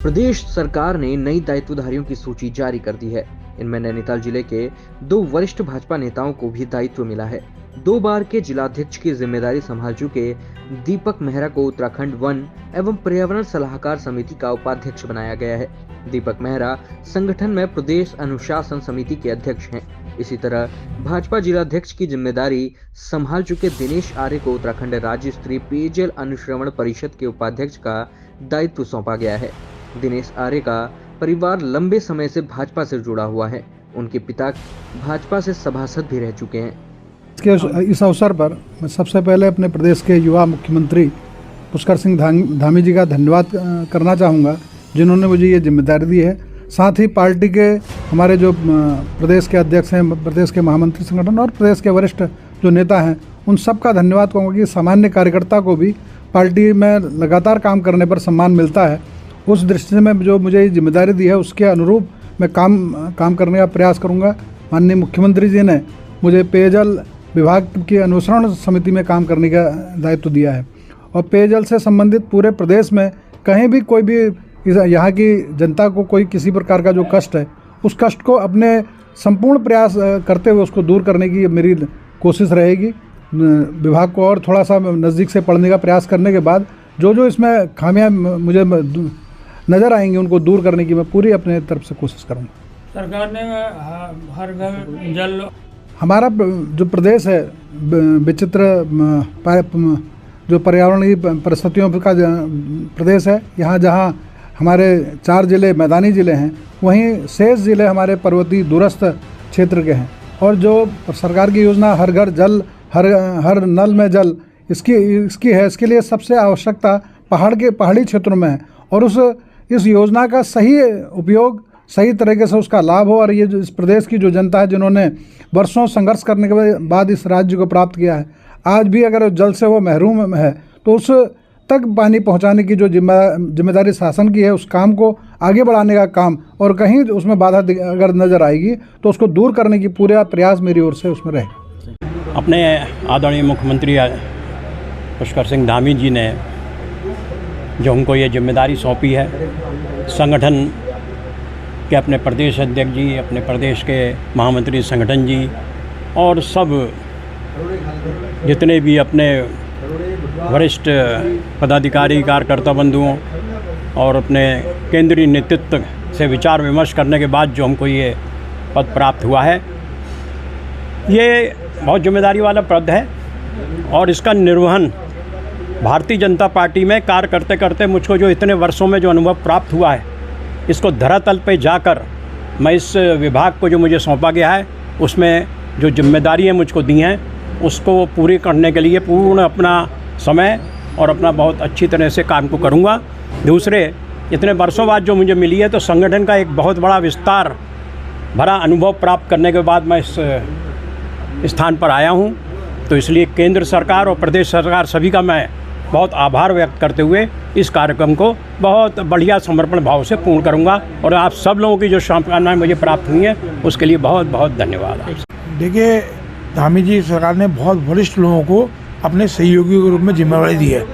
प्रदेश सरकार ने नई दायित्वधारियों की सूची जारी कर दी है। इनमें नैनीताल जिले के 2 वरिष्ठ भाजपा नेताओं को भी दायित्व मिला है। 2 बार के जिलाध्यक्ष की जिम्मेदारी संभाल चुके दीपक मेहरा को उत्तराखंड वन एवं पर्यावरण सलाहकार समिति का उपाध्यक्ष बनाया गया है। दीपक मेहरा संगठन में प्रदेश अनुशासन समिति के अध्यक्ष हैं। इसी तरह भाजपा जिलाध्यक्ष की जिम्मेदारी संभाल चुके दिनेश आर्य को उत्तराखंड राज्य स्तरीय पेयजल अनुश्रवण परिषद के उपाध्यक्ष का दायित्व सौंपा गया है। दिनेश आर्य का परिवार लंबे समय से भाजपा से जुड़ा हुआ है। उनके पिता भाजपा से सभासद भी रह चुके हैं। इस अवसर पर मैं सबसे पहले अपने प्रदेश के युवा मुख्यमंत्री पुष्कर सिंह धामी जी का धन्यवाद करना चाहूँगा, जिन्होंने मुझे ये जिम्मेदारी दी है। साथ ही पार्टी के हमारे जो प्रदेश के अध्यक्ष हैं, प्रदेश के महामंत्री संगठन और प्रदेश के वरिष्ठ जो नेता हैं, उन सब का धन्यवाद कहूँगा कि सामान्य कार्यकर्ता को भी पार्टी में लगातार काम करने पर सम्मान मिलता है। उस दृष्टि से मैं जो मुझे ये जिम्मेदारी दी है उसके अनुरूप मैं काम करने का प्रयास करूंगा। माननीय मुख्यमंत्री जी ने मुझे पेयजल विभाग की अनुश्रवण समिति में काम करने का दायित्व दिया है और पेयजल से संबंधित पूरे प्रदेश में कहीं भी कोई भी यहाँ की जनता को कोई किसी प्रकार का जो कष्ट है, उस कष्ट को अपने संपूर्ण प्रयास करते हुए उसको दूर करने की मेरी कोशिश रहेगी। विभाग को और थोड़ा सा नज़दीक से पढ़ने का प्रयास करने के बाद जो इसमें खामियां मुझे नज़र आएंगी उनको दूर करने की मैं पूरी अपने तरफ से कोशिश करूँगा। सरकार ने हर घर जल, हमारा जो प्रदेश है विचित्र जो पर्यावरण की परिस्थितियों का प्रदेश है। यहाँ जहाँ हमारे 4 जिले मैदानी जिले हैं, वहीं शेष जिले हमारे पर्वतीय दूरस्थ क्षेत्र के हैं। और जो सरकार की योजना हर घर जल, हर नल में जल, इसकी है, इसके लिए सबसे आवश्यकता पहाड़ी क्षेत्रों में है और इस योजना का सही उपयोग, सही तरीके से उसका लाभ हो। और ये जो इस प्रदेश की जो जनता है, जिन्होंने वर्षों संघर्ष करने के बाद इस राज्य को प्राप्त किया है, आज भी अगर जल से वो महरूम है तो उस तक पानी पहुंचाने की जो जिम्मेदारी शासन की है, उस काम को आगे बढ़ाने का काम, और कहीं उसमें बाधा अगर नज़र आएगी तो उसको दूर करने की पूरा प्रयास मेरी ओर से उसमें रहे। अपने आदरणीय मुख्यमंत्री पुष्कर सिंह धामी जी ने जो हमको ये जिम्मेदारी सौंपी है, संगठन के अपने प्रदेश अध्यक्ष जी, अपने प्रदेश के महामंत्री संगठन जी और सब जितने भी अपने वरिष्ठ पदाधिकारी कार्यकर्ता बंधुओं और अपने केंद्रीय नेतृत्व से विचार विमर्श करने के बाद जो हमको ये पद प्राप्त हुआ है, ये बहुत जिम्मेदारी वाला पद है और इसका निर्वहन भारतीय जनता पार्टी में कार्य करते करते मुझको जो इतने वर्षों में जो अनुभव प्राप्त हुआ है, इसको धरातल पे जाकर मैं इस विभाग को जो मुझे सौंपा गया है उसमें जो जिम्मेदारियां मुझको दी हैं उसको पूरी करने के लिए पूर्ण अपना समय और अपना बहुत अच्छी तरह से काम को करूँगा। दूसरे, इतने वर्षों बाद जो मुझे मिली है तो संगठन का एक बहुत बड़ा विस्तार भरा अनुभव प्राप्त करने के बाद मैं इस स्थान पर आया हूँ। तो इसलिए केंद्र सरकार और प्रदेश सरकार सभी का मैं बहुत आभार व्यक्त करते हुए इस कार्यक्रम को बहुत बढ़िया समर्पण भाव से पूर्ण करूंगा और आप सब लोगों की जो शुभकामनाएं मुझे प्राप्त हुई हैं उसके लिए बहुत बहुत धन्यवाद। देखिए, धामी जी सरकार ने बहुत वरिष्ठ लोगों को अपने सहयोगी के रूप में जिम्मेदारी दी है।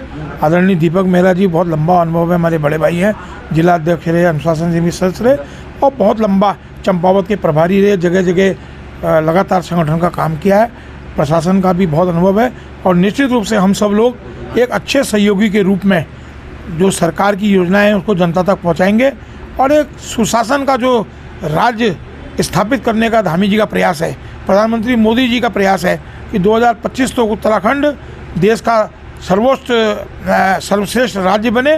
आदरणीय दीपक मेहरा जी बहुत लंबा अनुभव है, हमारे बड़े भाई हैं, जिला अध्यक्ष रहे, अनुशासन समिति सदस्य रहे और बहुत लंबा चंपावत के प्रभारी रहे, जगह जगह लगातार संगठन का काम किया है। प्रशासन का भी बहुत अनुभव है और निश्चित रूप से हम सब लोग एक अच्छे सहयोगी के रूप में जो सरकार की योजनाएं हैं उसको जनता तक पहुंचाएंगे और एक सुशासन का जो राज्य स्थापित करने का धामी जी का प्रयास है, प्रधानमंत्री मोदी जी का प्रयास है कि 2025 तो उत्तराखंड देश का सर्वश्रेष्ठ राज्य बने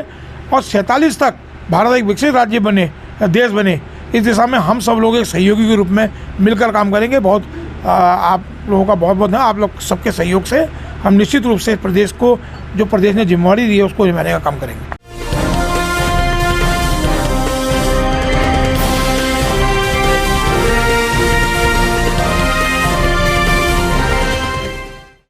और 47 तक भारत एक विकसित राज्य बने, देश बने। इस दिशा में हम सब लोग एक सहयोगी के रूप में मिलकर काम करेंगे। बहुत आप लोगों का बहुत बहुत धन्यवाद। आप लोग सबके सहयोग से हम निश्चित रूप से प्रदेश को जो प्रदेश ने जिम्मेदारी दी है उसको निभाने का काम करेंगे।